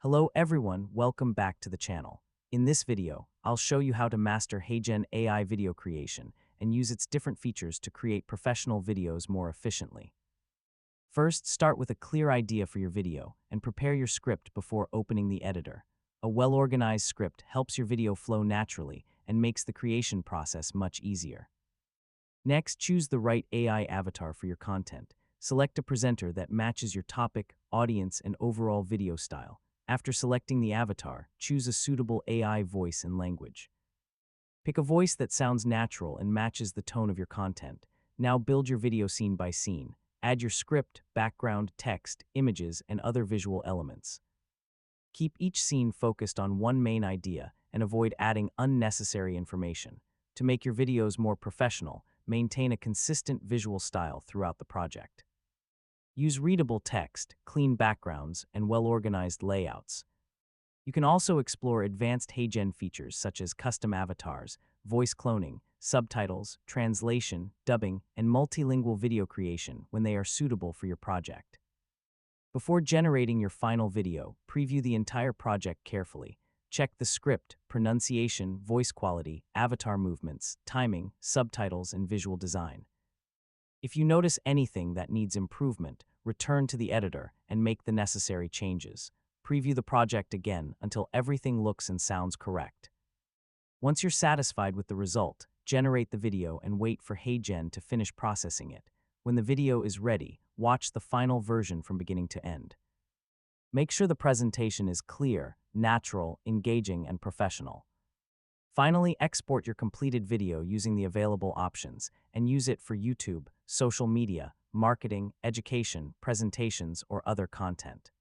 Hello everyone, welcome back to the channel. In this video, I'll show you how to master HeyGen AI video creation and use its different features to create professional videos more efficiently. First, start with a clear idea for your video and prepare your script before opening the editor. A well-organized script helps your video flow naturally and makes the creation process much easier. Next, choose the right AI avatar for your content. Select a presenter that matches your topic, audience, and overall video style. After selecting the avatar, choose a suitable AI voice and language. Pick a voice that sounds natural and matches the tone of your content. Now build your video scene by scene. Add your script, background, text, images, and other visual elements. Keep each scene focused on one main idea and avoid adding unnecessary information. To make your videos more professional, maintain a consistent visual style throughout the project. Use readable text, clean backgrounds, and well-organized layouts. You can also explore advanced HeyGen features such as custom avatars, voice cloning, subtitles, translation, dubbing, and multilingual video creation when they are suitable for your project. Before generating your final video, preview the entire project carefully. Check the script, pronunciation, voice quality, avatar movements, timing, subtitles, and visual design. If you notice anything that needs improvement, return to the editor and make the necessary changes. Preview the project again until everything looks and sounds correct. Once you're satisfied with the result, generate the video and wait for HeyGen to finish processing it. When the video is ready, watch the final version from beginning to end. Make sure the presentation is clear, natural, engaging, and professional. Finally, export your completed video using the available options and use it for YouTube, social media, marketing, education, presentations, or other content.